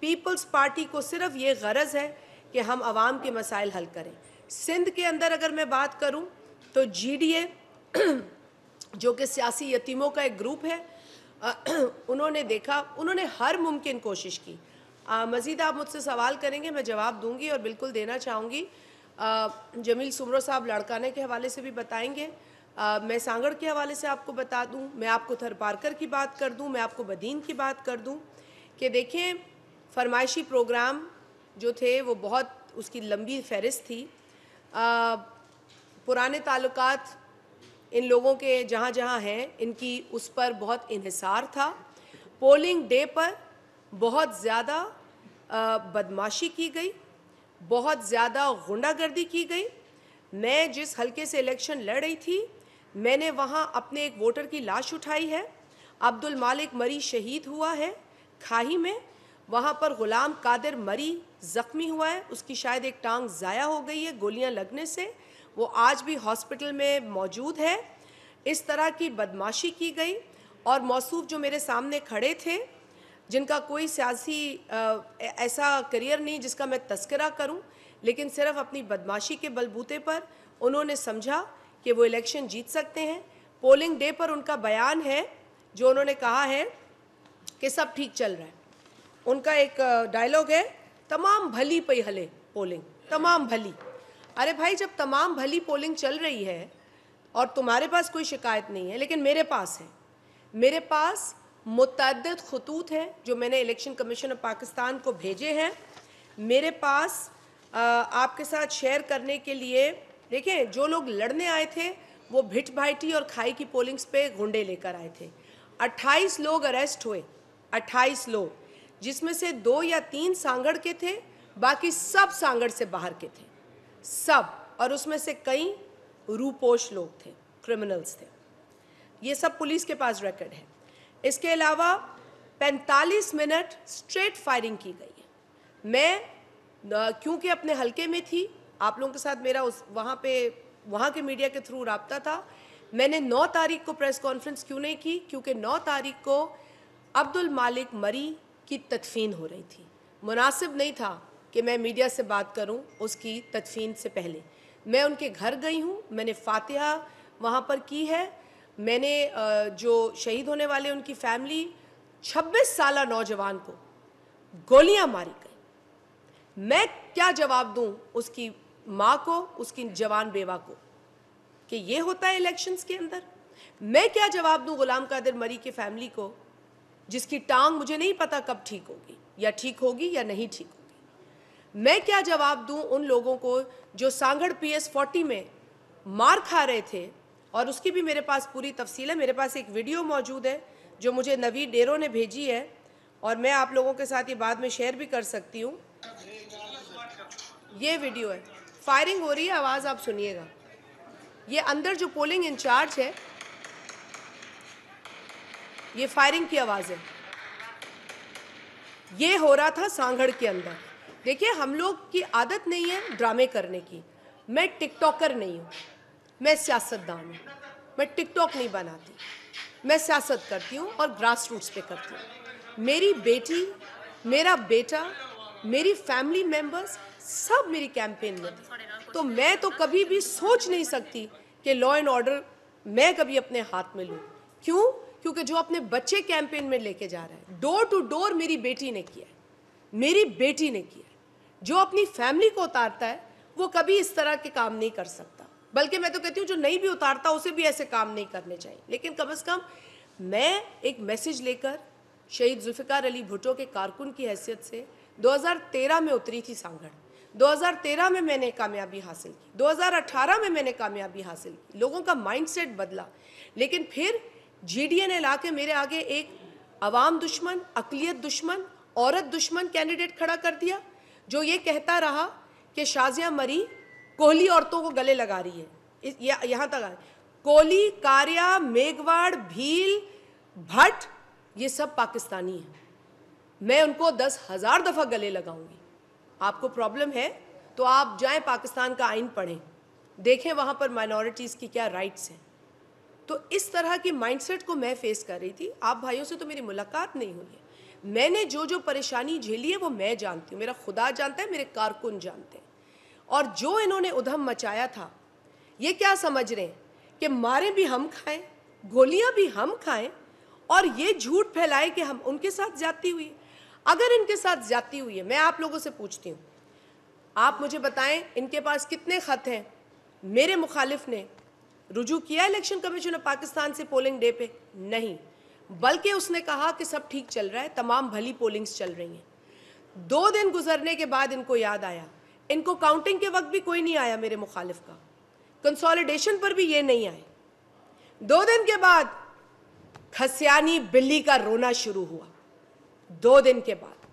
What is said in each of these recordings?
Peoples party को सिर्फ ये गरज है कि हम आवाम के मसाइल हल करें। सिंध के अंदर अगर मैं बात करूं तो GDA जो कि सियासी यतीमों का एक ग्रुप है, उन्होंने देखा, उन्होंने हर मुमकिन कोशिश की। मज़ीद आप मुझसे सवाल करेंगे, मैं जवाब दूंगी और बिल्कुल देना चाहूँगी। जमील सुमरो साहब लड़काने के हवाले से भी बताएंगे, मैं सांगड़ के हवाले से आपको बता दूं, मैं आपको थरपारकर की बात कर दूं, मैं आपको बदीन की बात कर दूं कि देखें फरमाइशी प्रोग्राम जो थे वो बहुत, उसकी लंबी फहरिस्त थी। पुराने ताल्लुकात इन लोगों के जहाँ जहाँ हैं इनकी उस पर बहुत इन्हिसार था। पोलिंग डे पर बहुत ज़्यादा बदमाशी की गई, बहुत ज़्यादा गुंडागर्दी की गई। मैं जिस हलके से इलेक्शन लड़ रही थी, मैंने वहाँ अपने एक वोटर की लाश उठाई है। अब्दुल मालिक मरी शहीद हुआ है खाही में, वहाँ पर ग़ुलाम कादिर मरी ज़ख्मी हुआ है, उसकी शायद एक टांग ज़ाया हो गई है गोलियाँ लगने से, वो आज भी हॉस्पिटल में मौजूद है। इस तरह की बदमाशी की गई और मौसूफ जो मेरे सामने खड़े थे, जिनका कोई सियासी ऐसा करियर नहीं जिसका मैं तस्करा करूं, लेकिन सिर्फ अपनी बदमाशी के बलबूते पर उन्होंने समझा कि वो इलेक्शन जीत सकते हैं। पोलिंग डे पर उनका बयान है जो उन्होंने कहा है कि सब ठीक चल रहा है। उनका एक डायलॉग है, तमाम भली पई हले पोलिंग, तमाम भली। अरे भाई, जब तमाम भली पोलिंग चल रही है और तुम्हारे पास कोई शिकायत नहीं है, लेकिन मेरे पास है, मेरे पास मुतअद्दिद खतूत हैं जो मैंने इलेक्शन कमीशन ऑफ पाकिस्तान को भेजे हैं। मेरे पास आपके साथ शेयर करने के लिए, देखें जो लोग लड़ने आए थे वो भिट भाइटी और खाई की पोलिंग्स पे गुंडे लेकर आए थे। 28 लोग अरेस्ट हुए, 28 लोग, जिसमें से 2 या 3 सांगड़ के थे, बाकी सब सांगड़ से बाहर के थे, सब। और उसमें से कई रूपोश लोग थे, क्रिमिनल्स थे। ये सब पुलिस के पास रिकॉर्ड है। इसके अलावा 45 मिनट स्ट्रेट फायरिंग की गई है। मैं क्योंकि अपने हलके में थी, आप लोगों के साथ मेरा उस वहाँ के मीडिया के थ्रू राब्ता था, मैंने 9 तारीख को प्रेस कॉन्फ्रेंस क्यों नहीं की, क्योंकि 9 तारीख को अब्दुल मालिक मरी की तदफीन हो रही थी। मुनासिब नहीं था कि मैं मीडिया से बात करूं उसकी तदफीन से पहले। मैं उनके घर गई हूं, मैंने फातिहा वहाँ पर की है। मैंने जो शहीद होने वाले उनकी फैमिली, 26 साला नौजवान को गोलियां मारी गई, मैं क्या जवाब दूं उसकी माँ को, उसकी जवान बेवा को कि ये होता है इलेक्शंस के अंदर? मैं क्या जवाब दूं ग़ुलाम कादिर मरी की फैमिली को जिसकी टांग मुझे नहीं पता कब ठीक होगी, या ठीक होगी या नहीं ठीक होगी? मैं क्या जवाब दूं उन लोगों को जो सांगड़ PS 40 में मार खा रहे थे, और उसकी भी मेरे पास पूरी तफसील है। मेरे पास एक वीडियो मौजूद है जो मुझे नवीद डेरो ने भेजी है, और मैं आप लोगों के साथ ये बाद में शेयर भी कर सकती हूँ। ये वीडियो है, फायरिंग हो रही है, आवाज़ आप सुनिएगा। ये अंदर जो पोलिंग इंचार्ज है, ये फायरिंग की आवाज़ है। ये हो रहा था सांगड़ के अंदर। देखिए, हम लोग की आदत नहीं है ड्रामे करने की। मैं टिकटॉकर नहीं हूँ, मैं सियासतदान हूँ। मैं टिकटॉक नहीं बनाती, मैं सियासत करती हूँ और ग्रास रूट्स पे करती हूँ। मेरी बेटी, मेरा बेटा, मेरी फैमिली मेंबर्स सब मेरी कैंपेन में थे। तो मैं तो कभी भी सोच नहीं सकती कि लॉ एंड ऑर्डर मैं कभी अपने हाथ में लूँ। क्यों? क्योंकि जो अपने बच्चे कैंपेन में लेके जा रहा है, डोर टू डोर मेरी बेटी ने किया है, मेरी बेटी ने किया है। जो अपनी फैमिली को उतारता है वो कभी इस तरह के काम नहीं कर सकता, बल्कि मैं तो कहती हूँ जो नहीं भी उतारता उसे भी ऐसे काम नहीं करने चाहिए। लेकिन कम से कम मैं एक मैसेज लेकर शहीद जुल्फ़िकार अली भुट्टो के कारकुन की हैसियत से 2013 में उतरी थी सांगड़। 2013 में मैंने कामयाबी हासिल की, 2018 में मैंने कामयाबी हासिल की, लोगों का माइंडसेट बदला। लेकिन फिर GDA ने ला के मेरे आगे एक अवाम दुश्मन, अक़लियत दुश्मन, औरत दुश्मन कैंडिडेट खड़ा कर दिया, जो ये कहता रहा कि शाज़िया मरी कोहली औरतों को गले लगा रही है। यहाँ तक आए, कोहली, कारिया, मेघवाड़, भील, भट्ट, ये सब पाकिस्तानी हैं। मैं उनको 10,000 दफ़ा गले लगाऊंगी। आपको प्रॉब्लम है तो आप जाएं पाकिस्तान का आइन पढ़ें, देखें वहाँ पर माइनॉरिटीज़ की क्या राइट्स हैं। तो इस तरह की माइंडसेट को मैं फेस कर रही थी। आप भाइयों से तो मेरी मुलाकात नहीं हुई है, मैंने जो जो परेशानी झेली है वो मैं जानती हूँ, मेरा खुदा जानता है, मेरे कारकुन जानते हैं। और जो इन्होंने उधम मचाया था, ये क्या समझ रहे हैं कि मारे भी हम खाएं, गोलियां भी हम खाएं, और ये झूठ फैलाए कि हम उनके साथ ज्यादती हुई है। अगर इनके साथ ज्यादती हुई है, मैं आप लोगों से पूछती हूँ, आप मुझे बताएं इनके पास कितने खत हैं? मेरे मुखालिफ ने रुजू किया इलेक्शन कमीशन ऑफ पाकिस्तान से पोलिंग डे पे? नहीं, बल्कि उसने कहा कि सब ठीक चल रहा है, तमाम भली पोलिंग्स चल रही हैं। 2 दिन गुजरने के बाद इनको याद आया, इनको काउंटिंग के वक्त भी कोई नहीं आया मेरे मुखालिफ का, कंसोलिडेशन पर भी ये नहीं आए। 2 दिन के बाद खसियानी बिल्ली का रोना शुरू हुआ, 2 दिन के बाद।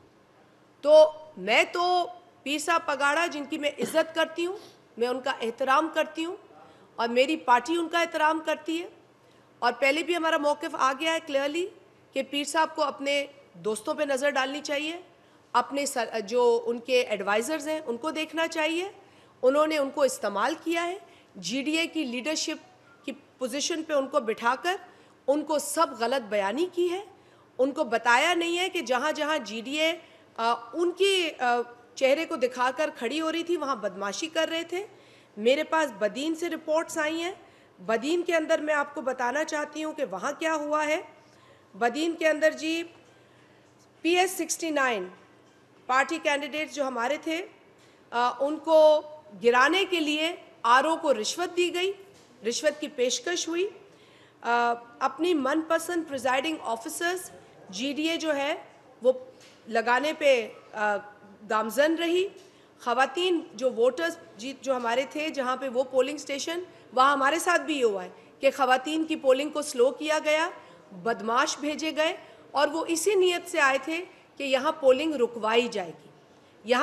तो मैं तो पीर साहब पगाड़ा, जिनकी मैं इज्जत करती हूँ, मैं उनका एहतराम करती हूँ और मेरी पार्टी उनका एहतराम करती है, और पहले भी हमारा मौक़िफ़ आ गया है क्लियरली कि पीर साहब को अपने दोस्तों पे नज़र डालनी चाहिए, अपने जो उनके एडवाइज़र्स हैं उनको देखना चाहिए। उन्होंने उनको इस्तेमाल किया है, GDA की लीडरशिप की पोजीशन पे उनको बिठाकर उनको सब गलत बयानी की है। उनको बताया नहीं है कि जहाँ जहाँ GDA उनकी चेहरे को दिखाकर खड़ी हो रही थी वहाँ बदमाशी कर रहे थे। मेरे पास बदीन से रिपोर्ट्स आई हैं। बदीन के अंदर मैं आपको बताना चाहती हूँ कि वहाँ क्या हुआ है। बदीन के अंदर जी PS 69 पार्टी कैंडिडेट्स जो हमारे थे, उनको गिराने के लिए RO को रिश्वत दी गई, रिश्वत की पेशकश हुई। अपनी मनपसंद प्रिजाइडिंग ऑफिसर्स GDA जो है वो लगाने पे गामजन रही। ख़वातीन जो वोटर्स जो हमारे थे, जहाँ पे वो पोलिंग स्टेशन, वहाँ हमारे साथ भी ये हुआ है कि ख़वातीन की पोलिंग को स्लो किया गया, बदमाश भेजे गए, और वो इसी नीयत से आए थे कि यहाँ पोलिंग रुकवाई जाएगी।